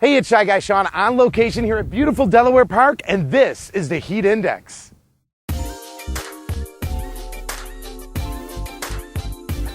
Hey, it's Shy Guy Shawn on location here at beautiful Delaware Park, and this is the Heat Index.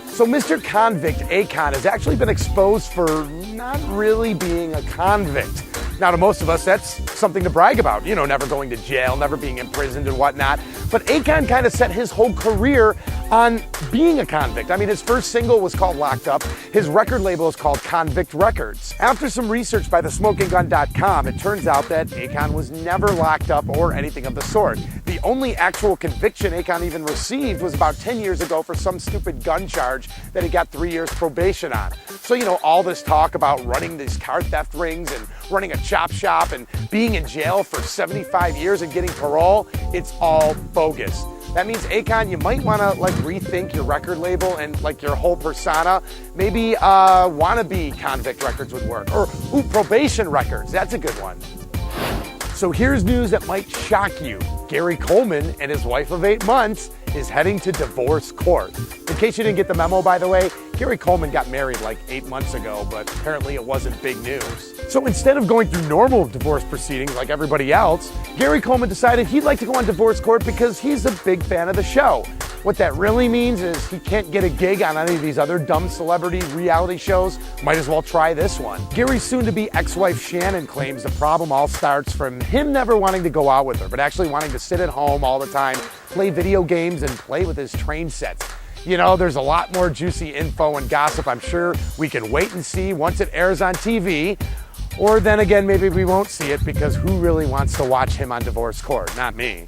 So Mr. Convict Akon has actually been exposed for not really being a convict. Now, to most of us, that's something to brag about, you know, never going to jail, never being imprisoned and whatnot. But Akon kind of set his whole career on being a convict. I mean, his first single was called Locked Up. His record label is called Convict Records. After some research by thesmokinggun.com, it turns out that Akon was never locked up or anything of the sort. The only actual conviction Akon even received was about 10 years ago for some stupid gun charge that he got 3 years probation on. So, you know, all this talk about running these car theft rings and running a chop shop and being in jail for 75 years and getting parole, it's all bogus. That means, Akon, you might want to rethink your record label and your whole persona. Maybe wannabe Convict Records would work. Or Probation Records, that's a good one. So here's news that might shock you. Gary Coleman and his wife of 8 months is heading to divorce court. In case you didn't get the memo, by the way, Gary Coleman got married 8 months ago, but apparently it wasn't big news. So instead of going through normal divorce proceedings like everybody else, Gary Coleman decided he'd like to go on divorce court because he's a big fan of the show. What that really means is he can't get a gig on any of these other dumb celebrity reality shows. Might as well try this one. Gary's soon-to-be ex-wife Shannon claims the problem all starts from him never wanting to go out with her, but actually wanting to sit at home all the time, play video games, and play with his train sets. You know, there's a lot more juicy info and gossip I'm sure we can wait and see once it airs on TV. Or then again, maybe we won't see it because who really wants to watch him on divorce court? Not me.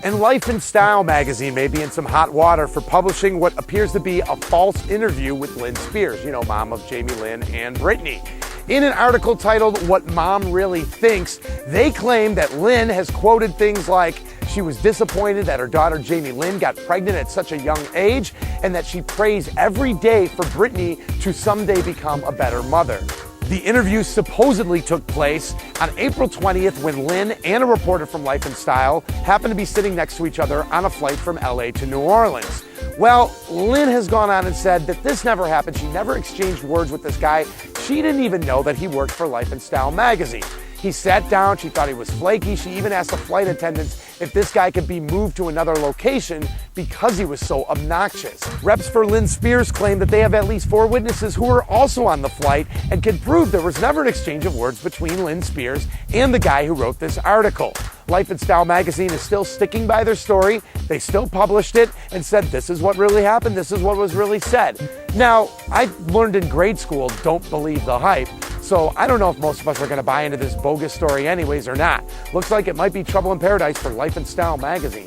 And Life and Style magazine may be in some hot water for publishing what appears to be a false interview with Lynn Spears, you know, mom of Jamie Lynn and Britney. In an article titled What Mom Really Thinks, they claim that Lynn has quoted things like she was disappointed that her daughter Jamie Lynn got pregnant at such a young age and that she prays every day for Britney to someday become a better mother. The interview supposedly took place on April 20th when Lynn and a reporter from Life and Style happened to be sitting next to each other on a flight from LA to New Orleans. Well, Lynn has gone on and said that this never happened. She never exchanged words with this guy. She didn't even know that he worked for Life and Style magazine. He sat down, she thought he was flaky. She even asked the flight attendants if this guy could be moved to another location because he was so obnoxious. Reps for Lynn Spears claim that they have at least 4 witnesses who were also on the flight and can prove there was never an exchange of words between Lynn Spears and the guy who wrote this article. Life and Style magazine is still sticking by their story. They still published it and said this is what really happened, this is what was really said. Now, I learned in grade school, don't believe the hype. So I don't know if most of us are going to buy into this bogus story anyways or not. Looks like it might be trouble in paradise for Life and Style magazine.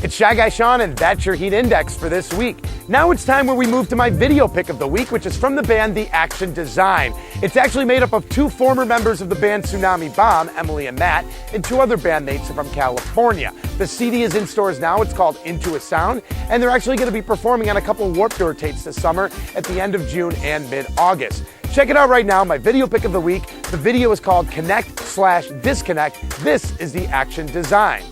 It's Shy Guy Shawn, and that's your Heat Index for this week. Now it's time where we move to my video pick of the week, which is from the band The Action Design. It's actually made up of 2 former members of the band Tsunami Bomb, Emily and Matt, and 2 other bandmates from California. The CD is in stores now. It's called Into a Sound, and they're actually going to be performing on a couple Warped Tour dates this summer at the end of June and mid-August. Check it out right now, my video pick of the week. The video is called Connect/Disconnect. This is The Action Design.